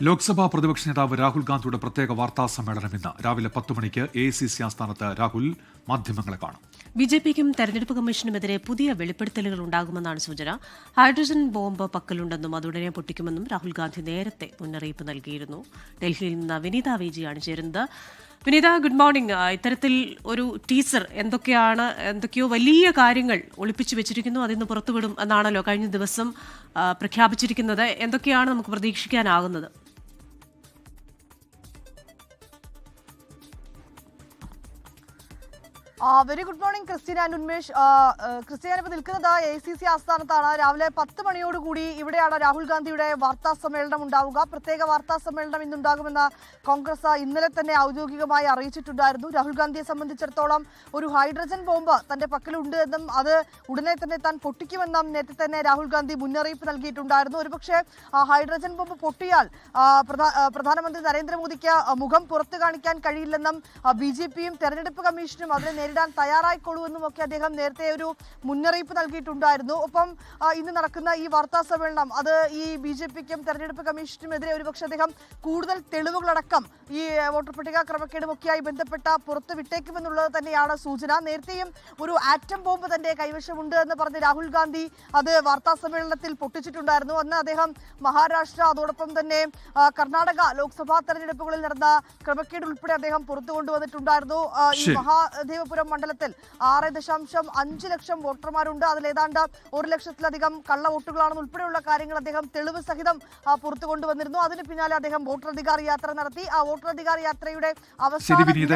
ലോക്സഭാ പ്രതിപക്ഷ നേതാവ് രാഹുൽ ഗാന്ധിയുടെ പ്രത്യേക വാർത്താ സമ്മേളനം ഇന്ന് രാവിലെ 10 മണിക്ക് AICC ആസ്ഥാനത്ത് രാഹുൽ മാധ്യമങ്ങളെ കാണും. ബിജെപിക്കും തെരഞ്ഞെടുപ്പ് കമ്മീഷനുമെതിരെ പുതിയ വെളിപ്പെടുത്തലുകൾ ഉണ്ടാകുമെന്നാണ് സൂചന. ഹൈഡ്രജൻ ബോംബ് പക്കലുണ്ടെന്നും അതുടനെ പൊട്ടിക്കുമെന്നും രാഹുൽ ഗാന്ധി നേരത്തെ മുന്നറിയിപ്പ് നൽകിയിരുന്നു. ഡൽഹിയിൽ നിന്ന് വിനീത വിജിയാണ് ചേരുന്നത്. വിനീത, ഗുഡ് മോർണിംഗ്. ഇത്തരത്തിൽ ഒരു ടീസർ എന്തൊക്കെയോ വലിയ കാര്യങ്ങൾ ഒളിപ്പിച്ചു വെച്ചിരിക്കുന്നു, അതിന്ന് പുറത്തുവിടും എന്നാണല്ലോ കഴിഞ്ഞ ദിവസം പ്രഖ്യാപിച്ചിരിക്കുന്നത്. എന്തൊക്കെയാണ് നമുക്ക് പ്രതീക്ഷിക്കാനാകുന്നത്? Very good morning Christina and Unmesh. Christina ഇപ്പോൾ നിൽക്കുന്നത് AICC ആസ്ഥാനത്താണ്. രാവിലെ 10 മണിയോടുകൂടി ഇവിടെയാണ് രാഹുൽ ഗാന്ധിയുടെ വാർത്താ സമ്മേളനം ഉണ്ടാവുക. പ്രത്യേക വാർത്താ സമ്മേളനം ഇന്നുണ്ടാകുമെന്ന് കോൺഗ്രസ് ഇന്നലെ തന്നെ ഔദ്യോഗികമായി അറിയിച്ചിട്ടുണ്ടായിരുന്നു. രാഹുൽ ഗാന്ധിയെ സംബന്ധിച്ചിടത്തോളം ഒരു ഹൈഡ്രജൻ ബോംബ് തന്റെ പക്കലുണ്ട് എന്നും അത് ഉടനെ തന്നെ താൻ പൊട്ടിക്കുമെന്നും നേരത്തെ തന്നെ രാഹുൽ ഗാന്ധി മുന്നറിയിപ്പ് നൽകിയിട്ടുണ്ടായിരുന്നു. ഒരുപക്ഷെ ഹൈഡ്രജൻ ബോംബ് പൊട്ടിയാൽ പ്രധാനമന്ത്രി നരേന്ദ്രമോദിക്ക് മുഖം പുറത്തു കാണിക്കാൻ കഴിയില്ലെന്നും BJPയും തെരഞ്ഞെടുപ്പ് കമ്മീഷനും അതിനെ നേരിടാൻ തയ്യാറായിക്കൊള്ളുവെന്നും ഒക്കെ അദ്ദേഹം നേരത്തെ ഒരു മുന്നറിയിപ്പ് നൽകിയിട്ടുണ്ടായിരുന്നു. ഒപ്പം ഇന്ന് നടക്കുന്ന ഈ വാർത്താ സമ്മേളനം അത് ഈ BJPക്കും തെരഞ്ഞെടുപ്പ് കമ്മീഷനുമെതിരെ ഒരുപക്ഷെ അദ്ദേഹം കൂടുതൽ തെളിവുകളടക്കം ഈ വോട്ടർ പട്ടിക ക്രമക്കേടുമൊക്കെയായി ബന്ധപ്പെട്ട പുറത്തു വിട്ടേക്കുമെന്നുള്ളത് തന്നെയാണ് സൂചന. നേരത്തെയും ഒരു ആറ്റം ബോംബ് തന്റെ കൈവശമുണ്ട് എന്ന് പറഞ്ഞ് രാഹുൽ ഗാന്ധി അത് വാർത്താ സമ്മേളനത്തിൽ പൊട്ടിച്ചിട്ടുണ്ടായിരുന്നു. അന്ന് അദ്ദേഹം മഹാരാഷ്ട്ര, അതോടൊപ്പം തന്നെ കർണാടക ലോക്സഭാ തെരഞ്ഞെടുപ്പുകളിൽ നടന്ന ക്രമക്കേട് ഉൾപ്പെടെ അദ്ദേഹം പുറത്തു കൊണ്ടുവന്നിട്ടുണ്ടായിരുന്നു. ഈ മഹാദേവപുരം മണ്ഡലത്തിൽ 6.5 ലക്ഷം വോട്ടർമാരുണ്ട്. അതിൽ ഏതാണ്ട് 1 ലക്ഷത്തിലധികം കള്ള വോട്ടുകളാണെന്ന് ഉൾപ്പെടെയുള്ള കാര്യങ്ങൾ അദ്ദേഹം തെളിവ് സഹിതം പുറത്തു കൊണ്ടുവന്നിരുന്നു. അതിന് പിന്നാലെ അദ്ദേഹം വോട്ടറധികാർ യാത്ര നടത്തി. ആ വോട്ടറധികാർ യാത്രയുടെ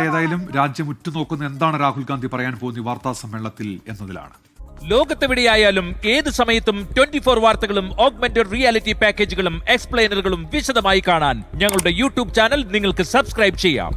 ഏതായാലും രാജ്യം ഉറ്റുനോക്കുന്ന എന്താണ് രാഹുൽ ഗാന്ധി പറയാൻ പോകുന്ന വാർത്താ സമ്മേളനത്തിൽ എന്നതിലാണ്. ലോകത്തെവിടെയായാലും ഏത് സമയത്തും 24 വാർത്തകളും ഓഗ്മെന്റഡ് റിയാലിറ്റി പാക്കേജുകളും എക്സ്പ്ലെയിനറുകളും വിശദമായി കാണാൻ ഞങ്ങളുടെ YouTube ചാനൽ നിങ്ങൾക്ക് സബ്സ്ക്രൈബ് ചെയ്യാം.